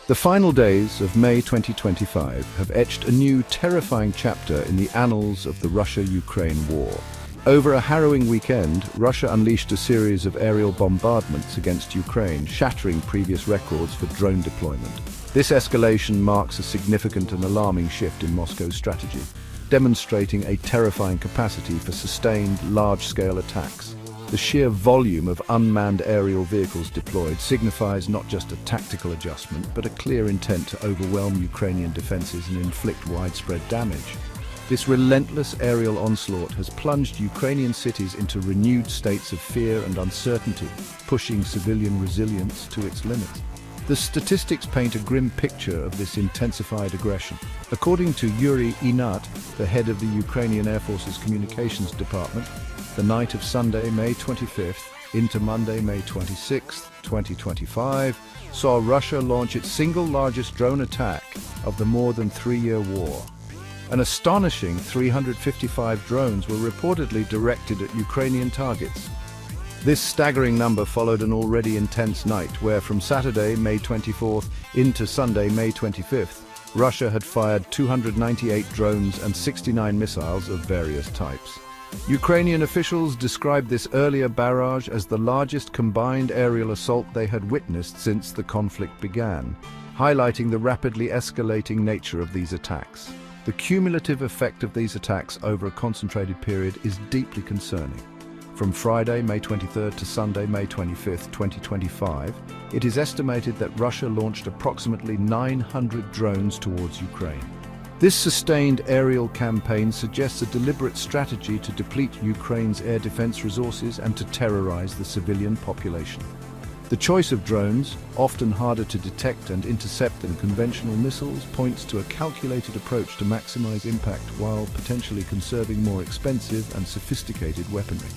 The final days of May 2025 have etched a new, terrifying chapter in the annals of the Russia-Ukraine war. Over a harrowing weekend, Russia unleashed a series of aerial bombardments against Ukraine, shattering previous records for drone deployment. This escalation marks a significant and alarming shift in Moscow's strategy, demonstrating a terrifying capacity for sustained, large-scale attacks. The sheer volume of unmanned aerial vehicles deployed signifies not just a tactical adjustment, but a clear intent to overwhelm Ukrainian defenses and inflict widespread damage. This relentless aerial onslaught has plunged Ukrainian cities into renewed states of fear and uncertainty, pushing civilian resilience to its limits. The statistics paint a grim picture of this intensified aggression. According to Yuri Inat, the head of the Ukrainian Air Force's Communications Department, the night of Sunday, May 25th into Monday, May 26th, 2025, saw Russia launch its single largest drone attack of the more than 3-year war. An astonishing 355 drones were reportedly directed at Ukrainian targets. This staggering number followed an already intense night where from Saturday, May 24th into Sunday, May 25th, Russia had fired 298 drones and 69 missiles of various types. Ukrainian officials described this earlier barrage as the largest combined aerial assault they had witnessed since the conflict began, highlighting the rapidly escalating nature of these attacks. The cumulative effect of these attacks over a concentrated period is deeply concerning. From Friday, May 23rd to Sunday, May 25th, 2025, it is estimated that Russia launched approximately 900 drones towards Ukraine. This sustained aerial campaign suggests a deliberate strategy to deplete Ukraine's air defense resources and to terrorize the civilian population. The choice of drones, often harder to detect and intercept than conventional missiles, points to a calculated approach to maximize impact while potentially conserving more expensive and sophisticated weaponry.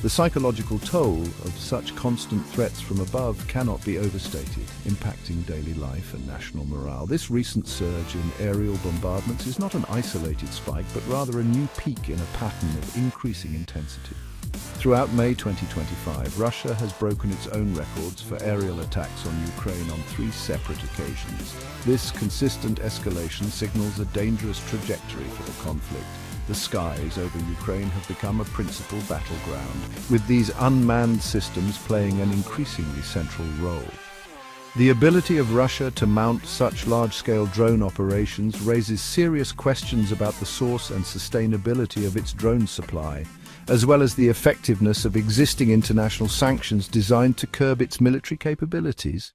The psychological toll of such constant threats from above cannot be overstated, impacting daily life and national morale. This recent surge in aerial bombardments is not an isolated spike, but rather a new peak in a pattern of increasing intensity. Throughout May 2025, Russia has broken its own records for aerial attacks on Ukraine on 3 separate occasions. This consistent escalation signals a dangerous trajectory for the conflict. The skies over Ukraine have become a principal battleground, with these unmanned systems playing an increasingly central role. The ability of Russia to mount such large-scale drone operations raises serious questions about the source and sustainability of its drone supply, as well as the effectiveness of existing international sanctions designed to curb its military capabilities.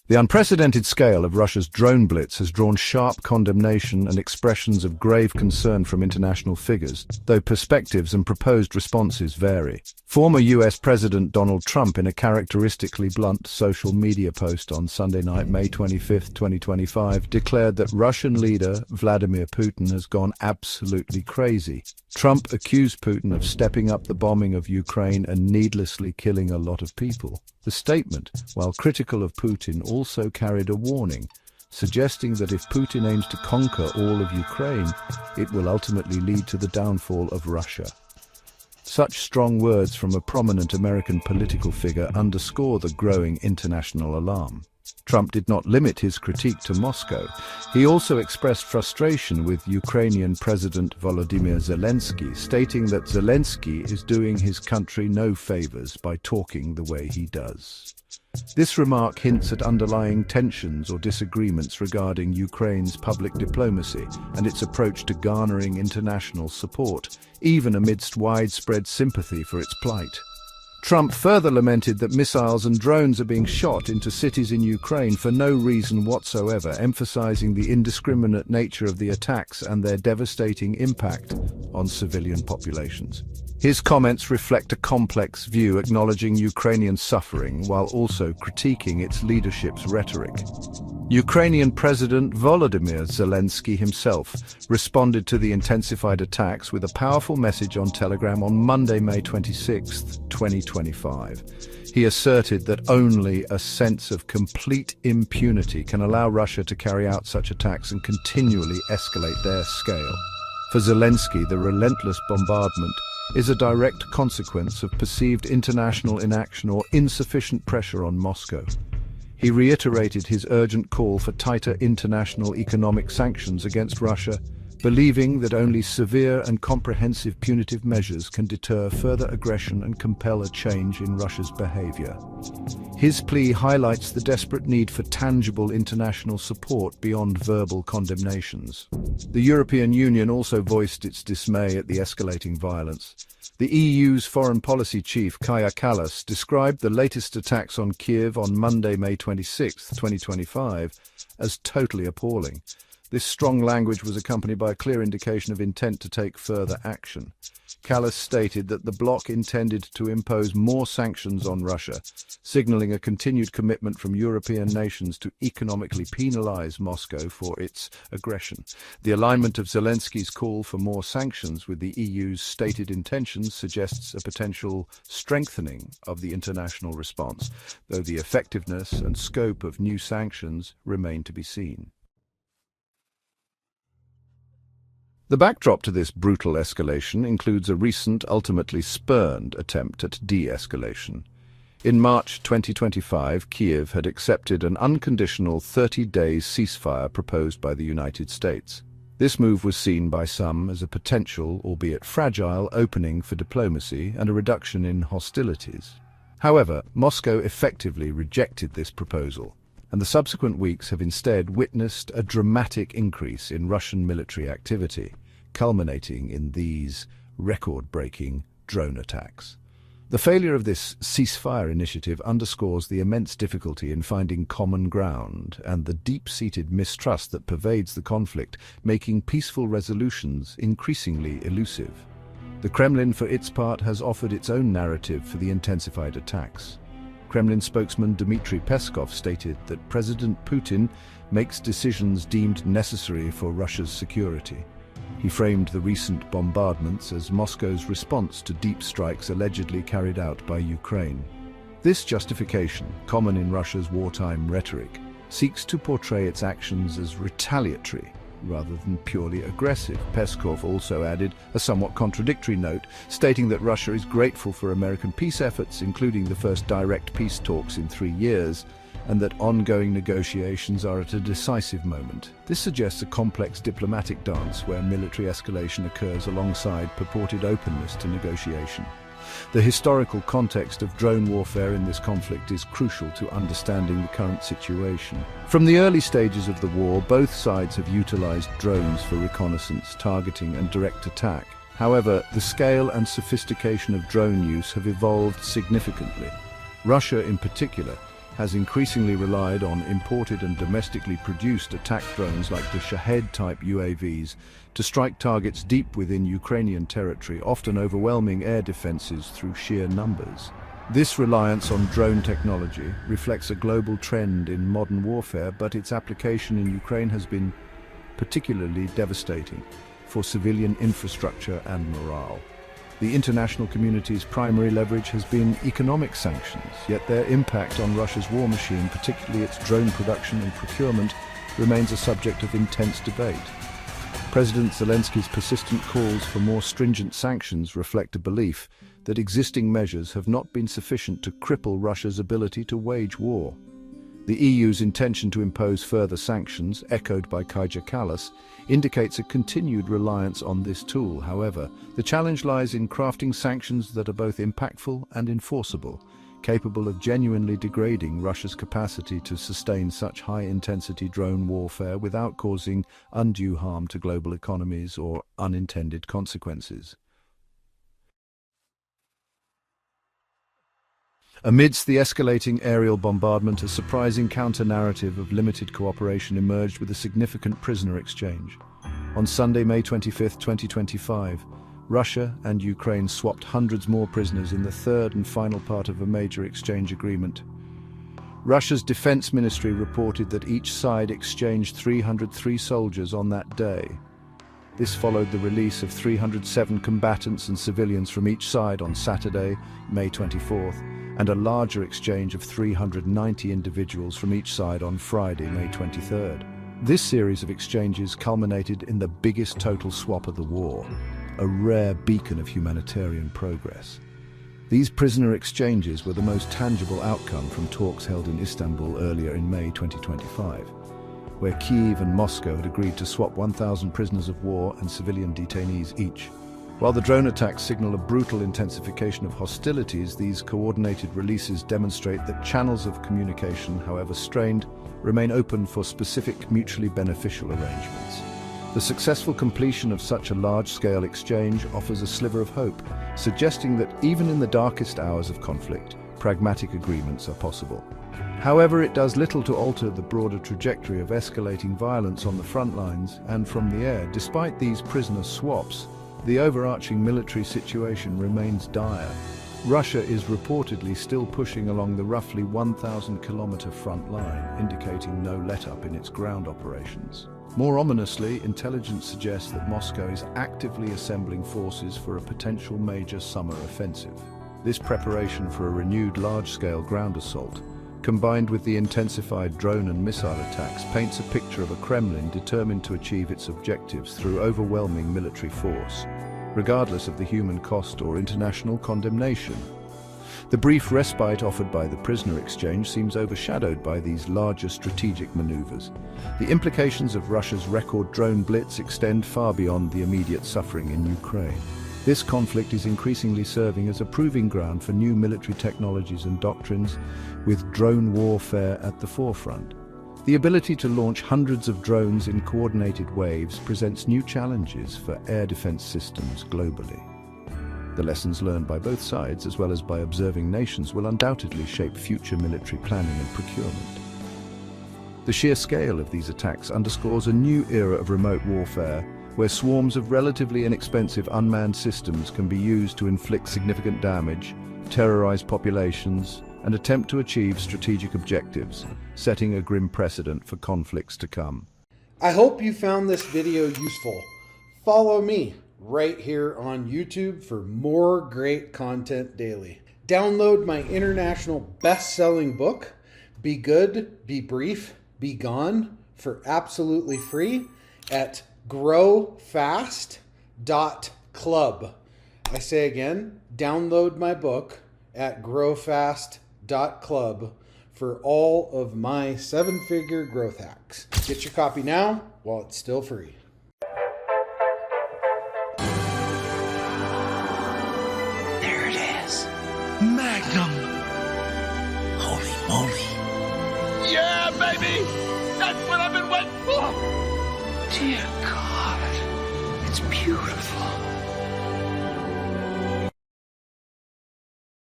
The unprecedented scale of Russia's drone blitz has drawn sharp condemnation and expressions of grave concern from international figures, though perspectives and proposed responses vary. Former US President Donald Trump, in a characteristically blunt social media post on Sunday night, May 25, 2025, declared that Russian leader Vladimir Putin has gone absolutely crazy. Trump accused Putin of stepping up the bombing of Ukraine and needlessly killing a lot of people. The statement, while critical of Putin, also carried a warning, suggesting that if Putin aims to conquer all of Ukraine, it will ultimately lead to the downfall of Russia. Such strong words from a prominent American political figure underscore the growing international alarm. Trump did not limit his critique to Moscow. He also expressed frustration with Ukrainian President Volodymyr Zelensky, stating that Zelensky is doing his country no favors by talking the way he does. This remark hints at underlying tensions or disagreements regarding Ukraine's public diplomacy and its approach to garnering international support, even amidst widespread sympathy for its plight. Trump further lamented that missiles and drones are being shot into cities in Ukraine for no reason whatsoever, emphasizing the indiscriminate nature of the attacks and their devastating impact on civilian populations. His comments reflect a complex view, acknowledging Ukrainian suffering while also critiquing its leadership's rhetoric. Ukrainian President Volodymyr Zelensky himself responded to the intensified attacks with a powerful message on Telegram on Monday, May 26, 2025. He asserted that only a sense of complete impunity can allow Russia to carry out such attacks and continually escalate their scale. For Zelensky, the relentless bombardment is a direct consequence of perceived international inaction or insufficient pressure on Moscow. He reiterated his urgent call for tighter international economic sanctions against Russia, believing that only severe and comprehensive punitive measures can deter further aggression and compel a change in Russia's behavior. His plea highlights the desperate need for tangible international support beyond verbal condemnations. The European Union also voiced its dismay at the escalating violence. The EU's foreign policy chief, Kaja Kallas, described the latest attacks on Kiev on Monday, May 26, 2025, as totally appalling. This strong language was accompanied by a clear indication of intent to take further action. Kallas stated that the bloc intended to impose more sanctions on Russia, signaling a continued commitment from European nations to economically penalize Moscow for its aggression. The alignment of Zelensky's call for more sanctions with the EU's stated intentions suggests a potential strengthening of the international response, though the effectiveness and scope of new sanctions remain to be seen. The backdrop to this brutal escalation includes a recent, ultimately spurned attempt at de-escalation. In March 2025, Kiev had accepted an unconditional 30-day ceasefire proposed by the United States. This move was seen by some as a potential, albeit fragile, opening for diplomacy and a reduction in hostilities. However, Moscow effectively rejected this proposal, and the subsequent weeks have instead witnessed a dramatic increase in Russian military activity, culminating in these record-breaking drone attacks. The failure of this ceasefire initiative underscores the immense difficulty in finding common ground and the deep-seated mistrust that pervades the conflict, making peaceful resolutions increasingly elusive. The Kremlin, for its part, has offered its own narrative for the intensified attacks. Kremlin spokesman Dmitry Peskov stated that President Putin makes decisions deemed necessary for Russia's security. He framed the recent bombardments as Moscow's response to deep strikes allegedly carried out by Ukraine. This justification, common in Russia's wartime rhetoric, seeks to portray its actions as retaliatory rather than purely aggressive. Peskov also added a somewhat contradictory note, stating that Russia is grateful for American peace efforts, including the first direct peace talks in 3 years, and that ongoing negotiations are at a decisive moment. This suggests a complex diplomatic dance where military escalation occurs alongside purported openness to negotiation. The historical context of drone warfare in this conflict is crucial to understanding the current situation. From the early stages of the war, both sides have utilized drones for reconnaissance, targeting, and direct attack. However, the scale and sophistication of drone use have evolved significantly. Russia, in particular, has increasingly relied on imported and domestically produced attack drones like the Shahed-type UAVs to strike targets deep within Ukrainian territory, often overwhelming air defenses through sheer numbers. This reliance on drone technology reflects a global trend in modern warfare, but its application in Ukraine has been particularly devastating for civilian infrastructure and morale. The international community's primary leverage has been economic sanctions, yet their impact on Russia's war machine, particularly its drone production and procurement, remains a subject of intense debate. President Zelensky's persistent calls for more stringent sanctions reflect a belief that existing measures have not been sufficient to cripple Russia's ability to wage war. The EU's intention to impose further sanctions, echoed by Kaja Kallas, indicates a continued reliance on this tool. However, the challenge lies in crafting sanctions that are both impactful and enforceable, capable of genuinely degrading Russia's capacity to sustain such high-intensity drone warfare without causing undue harm to global economies or unintended consequences. Amidst the escalating aerial bombardment, a surprising counter-narrative of limited cooperation emerged with a significant prisoner exchange. On Sunday, May 25, 2025, Russia and Ukraine swapped hundreds more prisoners in the third and final part of a major exchange agreement. Russia's defense ministry reported that each side exchanged 303 soldiers on that day. This followed the release of 307 combatants and civilians from each side on Saturday, May 24th, and a larger exchange of 390 individuals from each side on Friday, May 23rd. This series of exchanges culminated in the biggest total swap of the war. a rare beacon of humanitarian progress. These prisoner exchanges were the most tangible outcome from talks held in Istanbul earlier in May 2025, where Kyiv and Moscow had agreed to swap 1,000 prisoners of war and civilian detainees each. While the drone attacks signal a brutal intensification of hostilities, these coordinated releases demonstrate that channels of communication, however strained, remain open for specific mutually beneficial arrangements. The successful completion of such a large-scale exchange offers a sliver of hope, suggesting that even in the darkest hours of conflict, pragmatic agreements are possible. However, it does little to alter the broader trajectory of escalating violence on the front lines and from the air. Despite these prisoner swaps, the overarching military situation remains dire. Russia is reportedly still pushing along the roughly 1,000-kilometer front line, indicating no let-up in its ground operations. More ominously, intelligence suggests that Moscow is actively assembling forces for a potential major summer offensive. This preparation for a renewed large-scale ground assault, combined with the intensified drone and missile attacks, paints a picture of a Kremlin determined to achieve its objectives through overwhelming military force, regardless of the human cost or international condemnation. The brief respite offered by the prisoner exchange seems overshadowed by these larger strategic maneuvers. The implications of Russia's record drone blitz extend far beyond the immediate suffering in Ukraine. This conflict is increasingly serving as a proving ground for new military technologies and doctrines, with drone warfare at the forefront. The ability to launch hundreds of drones in coordinated waves presents new challenges for air defense systems globally. The lessons learned by both sides, as well as by observing nations, will undoubtedly shape future military planning and procurement. The sheer scale of these attacks underscores a new era of remote warfare, where swarms of relatively inexpensive unmanned systems can be used to inflict significant damage, terrorize populations, and attempt to achieve strategic objectives, setting a grim precedent for conflicts to come. I hope you found this video useful. Follow me right here on YouTube for more great content daily. Download my international best-selling book, Be Good, Be Brief, Be Gone, for absolutely free at growfast.club. I say again, download my book at growfast.club for all of my 7-figure growth hacks. Get your copy now while it's still free. There it is. Magnum. Holy moly. Yeah, baby! That's what I've been waiting for! Dear